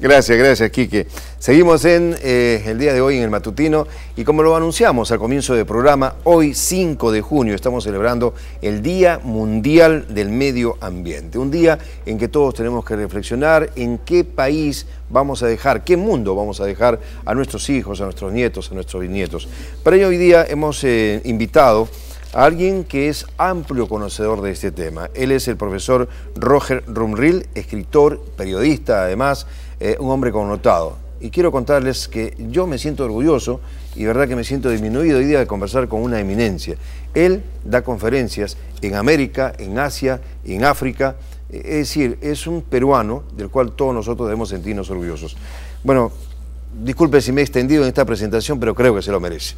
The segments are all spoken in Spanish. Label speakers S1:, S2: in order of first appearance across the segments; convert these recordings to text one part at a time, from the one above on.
S1: Gracias, Quique. Seguimos en el día de hoy en el Matutino y como lo anunciamos al comienzo del programa, hoy 5 de junio estamos celebrando el Día Mundial del Medio Ambiente. Un día en que todos tenemos que reflexionar en qué país vamos a dejar, qué mundo vamos a dejar a nuestros hijos, a nuestros nietos, a nuestros bisnietos. Para ello hoy día hemos invitado a alguien que es amplio conocedor de este tema. Él es el profesor Roger Rumril, escritor, periodista, además, un hombre connotado. Y quiero contarles que yo me siento orgulloso y verdad que me siento disminuido hoy día de conversar con una eminencia. Él da conferencias en América, en Asia, en África. Es decir, es un peruano del cual todos nosotros debemos sentirnos orgullosos. Bueno, disculpe si me he extendido en esta presentación, pero creo que se lo merece.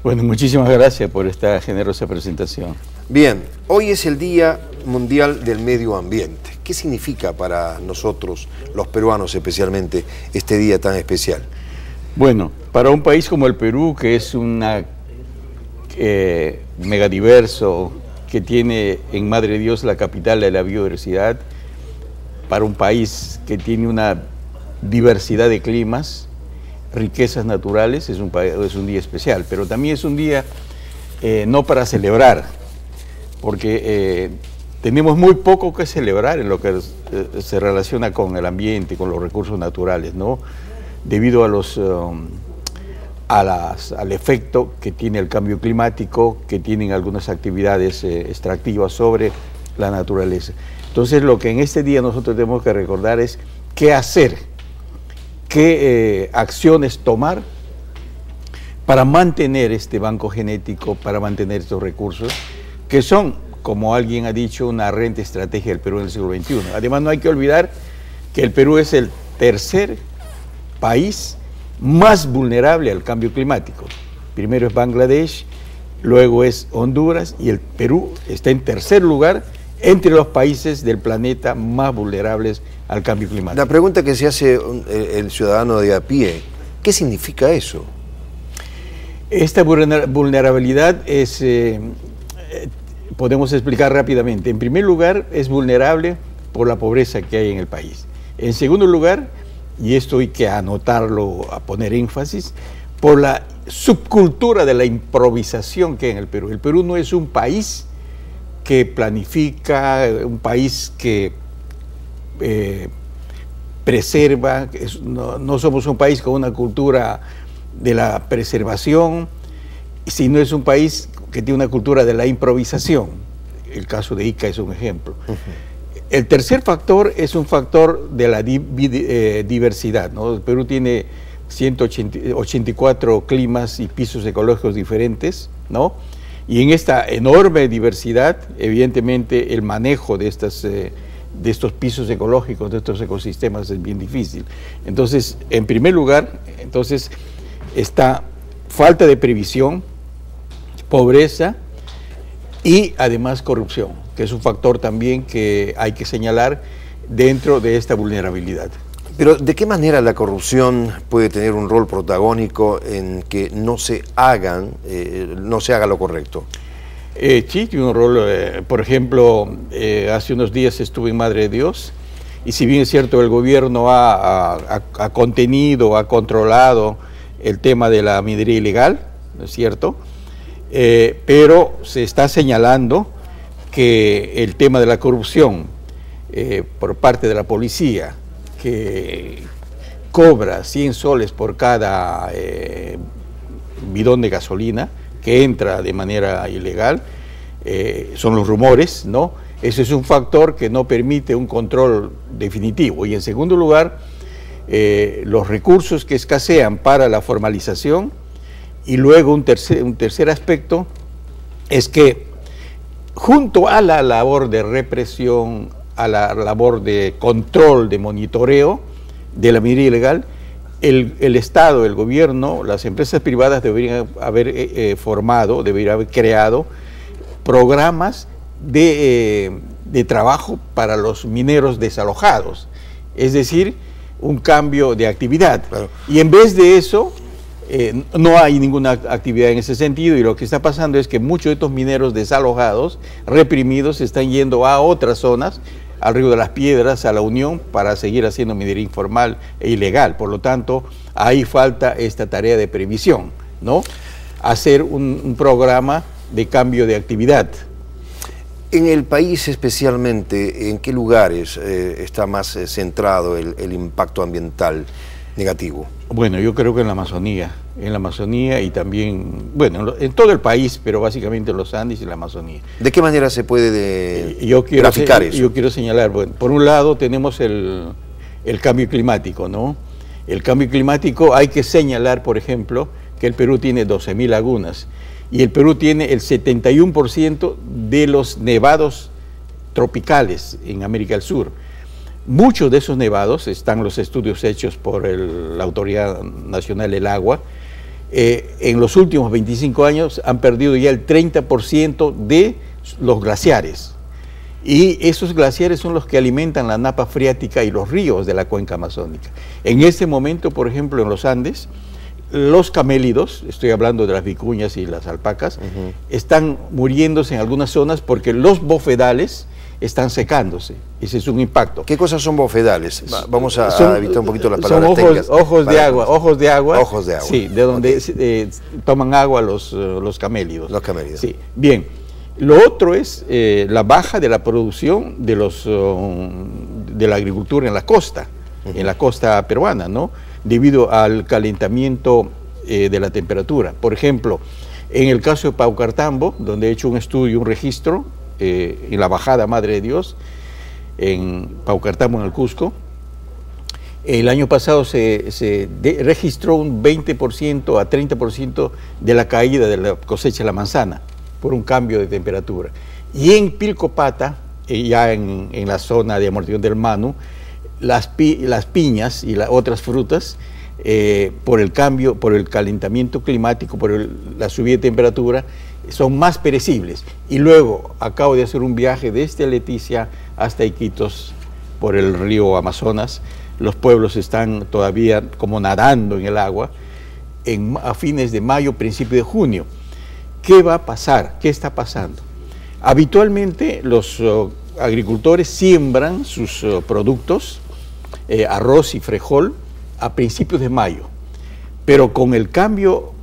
S2: Bueno, muchísimas gracias por esta generosa presentación.
S1: Bien, hoy es el Día Mundial del Medio Ambiente. ¿Qué significa para nosotros, los peruanos especialmente, este día tan especial?
S2: Bueno, para un país como el Perú, que es una megadiverso, que tiene en Madre de Dios la capital de la biodiversidad, para un país que tiene una diversidad de climas, riquezas naturales, es un día especial, pero también es un día no para celebrar, porque tenemos muy poco que celebrar en lo que se relaciona con el ambiente, con los recursos naturales, ¿no? Debido al efecto que tiene el cambio climático, que tienen algunas actividades extractivas sobre la naturaleza. Entonces, lo que en este día nosotros tenemos que recordar es qué hacer, qué acciones tomar para mantener este banco genético, para mantener estos recursos, que son, como alguien ha dicho, una renta estrategia del Perú en el siglo XXI. Además, no hay que olvidar que el Perú es el tercer país más vulnerable al cambio climático. Primero es Bangladesh, luego es Honduras, y el Perú está en tercer lugar entre los países del planeta más vulnerables al cambio climático.
S1: La pregunta que se hace el ciudadano de a pie, ¿qué significa eso?
S2: Esta vulnerabilidad es, podemos explicar rápidamente. En primer lugar, es vulnerable por la pobreza que hay en el país. En segundo lugar, y esto hay que anotarlo, a poner énfasis, por la subcultura de la improvisación que hay en el Perú. El Perú no es un país que planifica, un país que preserva, no somos un país con una cultura de la preservación, sino es un país que tiene una cultura de la improvisación. El caso de Ica es un ejemplo. El tercer factor es un factor de la diversidad, ¿no? El Perú tiene 184 climas y pisos ecológicos diferentes, ¿no? Y en esta enorme diversidad, evidentemente, el manejo de estos pisos ecológicos, de estos ecosistemas es bien difícil. Entonces, en primer lugar, está falta de previsión, pobreza y además corrupción, que es un factor también que hay que señalar dentro de esta vulnerabilidad.
S1: Pero, ¿de qué manera la corrupción puede tener un rol protagónico en que no se haga lo correcto?
S2: Sí, tiene un rol. Por ejemplo, hace unos días estuve en Madre de Dios, y si bien es cierto, el gobierno ha contenido, ha controlado el tema de la minería ilegal, ¿no es cierto? Pero se está señalando que el tema de la corrupción por parte de la policía, que cobra 100 soles por cada bidón de gasolina que entra de manera ilegal, son los rumores, ¿no? Ese es un factor que no permite un control definitivo. Y en segundo lugar, los recursos que escasean para la formalización. Y luego un tercer aspecto es que junto a la labor de represión, a la labor de control, de monitoreo de la minería ilegal, el Estado, el gobierno, las empresas privadas deberían haber formado, deberían haber creado programas de trabajo para los mineros desalojados, es decir, un cambio de actividad. Claro. Y en vez de eso, no hay ninguna actividad en ese sentido, y lo que está pasando es que muchos de estos mineros desalojados, reprimidos, están yendo a otras zonas al Río de las Piedras, a la Unión, para seguir haciendo minería informal e ilegal. Por lo tanto, ahí falta esta tarea de previsión, ¿no? Hacer un programa de cambio de actividad.
S1: En el país especialmente, ¿en qué lugares está más centrado el impacto ambiental negativo?
S2: Bueno, yo creo que en la Amazonía y también, bueno, en todo el país, pero básicamente en los Andes y la Amazonía.
S1: ¿De qué manera se puede graficar eso?
S2: Yo quiero señalar, bueno, por un lado tenemos el cambio climático, ¿no? El cambio climático, hay que señalar, por ejemplo, que el Perú tiene 12.000 lagunas y el Perú tiene el 71% de los nevados tropicales en América del Sur. Muchos de esos nevados, están los estudios hechos por la Autoridad Nacional del Agua, en los últimos 25 años han perdido ya el 30% de los glaciares. Y esos glaciares son los que alimentan la napa freática y los ríos de la cuenca amazónica. En este momento, por ejemplo, en los Andes, los camélidos, estoy hablando de las vicuñas y las alpacas, están muriéndose en algunas zonas porque los bofedales están secándose. Ese es un impacto.
S1: ¿Qué cosas son bofedales? Vamos a evitar un poquito las palabras técnicas.
S2: Son ojos de agua.
S1: Ojos de agua.
S2: Sí, de donde toman agua los camélidos.
S1: Los camélidos.
S2: Sí. Bien. Lo otro es la baja de la producción de la agricultura en la costa peruana, ¿no? Debido al calentamiento de la temperatura. Por ejemplo, en el caso de Paucartambo, donde he hecho un estudio, un registro, en la bajada Madre de Dios, en Paucartambo, en el Cusco, el año pasado se registró un 20% a 30% de la caída de la cosecha de la manzana por un cambio de temperatura. Y en Pilcopata, ya en la zona de Amortiguón del Manu, las piñas y las otras frutas, por el cambio, por el calentamiento climático, por la subida de temperatura, son más perecibles. Y luego acabo de hacer un viaje desde Leticia hasta Iquitos por el río Amazonas. Los pueblos están todavía como nadando en el agua a fines de mayo, principio de junio. ¿Qué va a pasar? ¿Qué está pasando? Habitualmente los agricultores siembran sus productos, arroz y frijol, a principios de mayo, pero con el cambio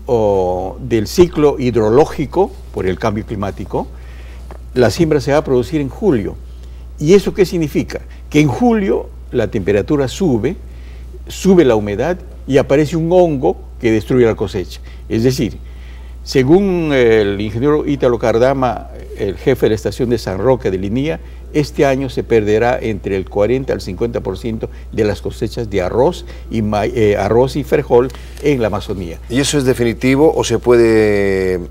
S2: del ciclo hidrológico por el cambio climático, la siembra se va a producir en julio. ¿Y eso qué significa? Que en julio la temperatura sube la humedad y aparece un hongo que destruye la cosecha. Es decir, según el ingeniero Ítalo Cardama, el jefe de la estación de San Roque de Linía, este año se perderá entre el 40 al 50% de las cosechas de arroz y frijol en la Amazonía.
S1: ¿Y eso es definitivo o se puede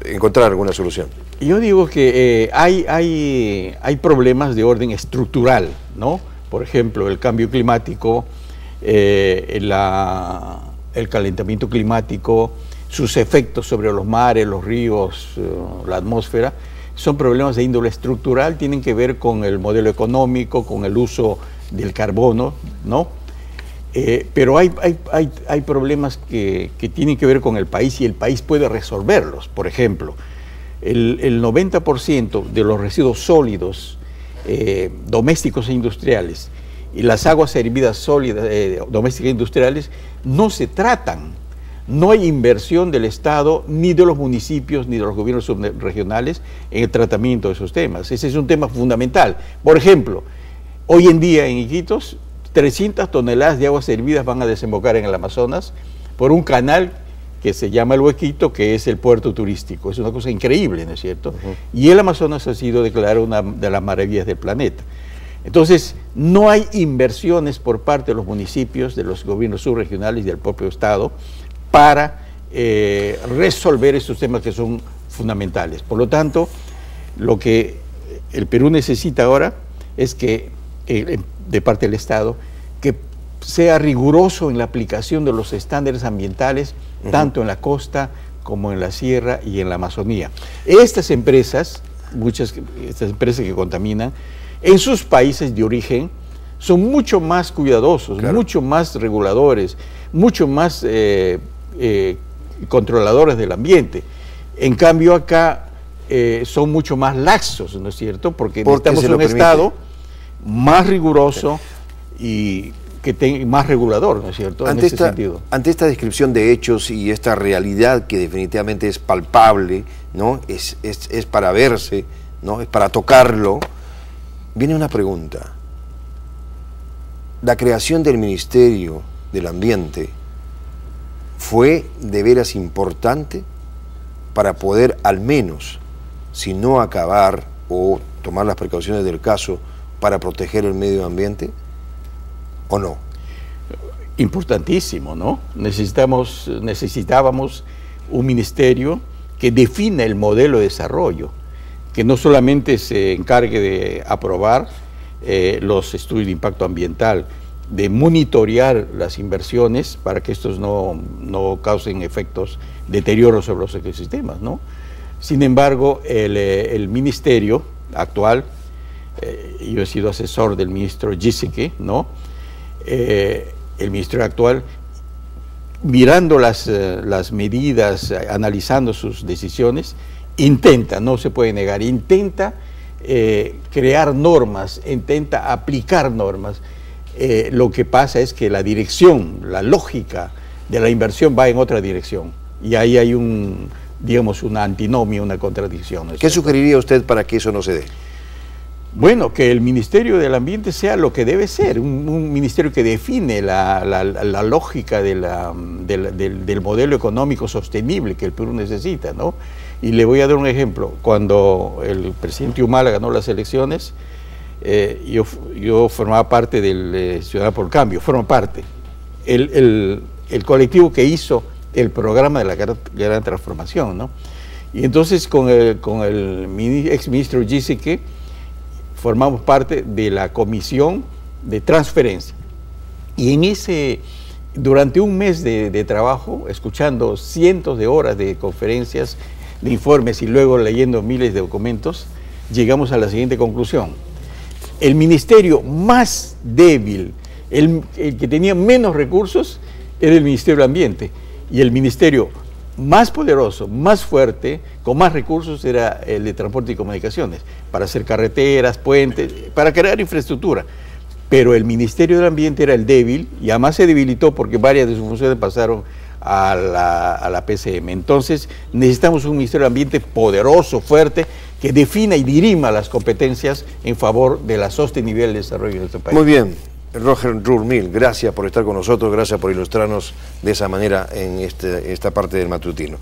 S1: encontrar alguna solución?
S2: Yo digo que hay problemas de orden estructural, ¿no? Por ejemplo, el cambio climático, el calentamiento climático, sus efectos sobre los mares, los ríos, la atmósfera, son problemas de índole estructural, tienen que ver con el modelo económico, con el uso del carbono, ¿no? Pero hay problemas que tienen que ver con el país y el país puede resolverlos. Por ejemplo, el 90% de los residuos sólidos domésticos e industriales y las aguas hervidas sólidas domésticas e industriales no se tratan. No hay inversión del Estado, ni de los municipios, ni de los gobiernos subregionales en el tratamiento de esos temas. Ese es un tema fundamental. Por ejemplo, hoy en día en Iquitos, 300 toneladas de aguas hervidas van a desembocar en el Amazonas por un canal que se llama El Huequito, que es el puerto turístico. Es una cosa increíble, ¿no es cierto? Y el Amazonas ha sido declarado una de las maravillas del planeta. Entonces, no hay inversiones por parte de los municipios, de los gobiernos subregionales y del propio Estado para resolver estos temas que son fundamentales. Por lo tanto, lo que el Perú necesita ahora es que, de parte del Estado, que sea riguroso en la aplicación de los estándares ambientales, tanto en la costa como en la sierra y en la Amazonía. Estas empresas, estas empresas que contaminan, en sus países de origen, son mucho más cuidadosos, claro, mucho más reguladores, mucho más controladores del ambiente. En cambio acá son mucho más laxos, ¿no es cierto? Porque necesitamos un Estado más riguroso y más regulador, ¿no es cierto? En ese sentido.
S1: Ante esta descripción de hechos y esta realidad que definitivamente es palpable, ¿no? Es para verse, ¿no? Es para tocarlo, viene una pregunta. La creación del Ministerio del Ambiente fue de veras importante para poder al menos, si no acabar o tomar las precauciones del caso para proteger el medio ambiente, ¿o no?
S2: Importantísimo, ¿no? Necesitábamos un ministerio que defina el modelo de desarrollo, que no solamente se encargue de aprobar los estudios de impacto ambiental, de monitorear las inversiones para que estos no causen efectos deterioros sobre los ecosistemas, ¿no? Sin embargo, el ministerio actual, yo he sido asesor del ministro Giesecke, ¿no? El ministerio actual, mirando las medidas, analizando sus decisiones, intenta, no se puede negar, intenta crear normas, intenta aplicar normas. Lo que pasa es que la dirección, la lógica de la inversión va en otra dirección. Y ahí hay digamos, una antinomia, una contradicción, ¿no?
S1: ¿Qué sugeriría usted para que eso no se dé?
S2: Bueno, que el Ministerio del Ambiente sea lo que debe ser, un ministerio que define la lógica del modelo económico sostenible que el Perú necesita, ¿no? Y le voy a dar un ejemplo. Cuando el presidente Humala ganó las elecciones, yo formaba parte del Ciudadanos por el Cambio, forma parte. El colectivo que hizo el programa de la gran transformación, ¿no? Y entonces con el exministro Giesecke formamos parte de la comisión de transferencia. Y durante un mes de trabajo, escuchando cientos de horas de conferencias, de informes y luego leyendo miles de documentos, llegamos a la siguiente conclusión. El ministerio más débil, el que tenía menos recursos, era el Ministerio del Ambiente. Y el ministerio más poderoso, más fuerte, con más recursos, era el de Transporte y Comunicaciones, para hacer carreteras, puentes, para crear infraestructura. Pero el Ministerio del Ambiente era el débil, y además se debilitó porque varias de sus funciones pasaron a la PCM. Entonces necesitamos un Ministerio del Ambiente poderoso, fuerte, que defina y dirima las competencias en favor de la sostenibilidad del desarrollo de nuestro país.
S1: Muy bien. Roger Rurmil, gracias por estar con nosotros, gracias por ilustrarnos de esa manera en esta parte del matutino.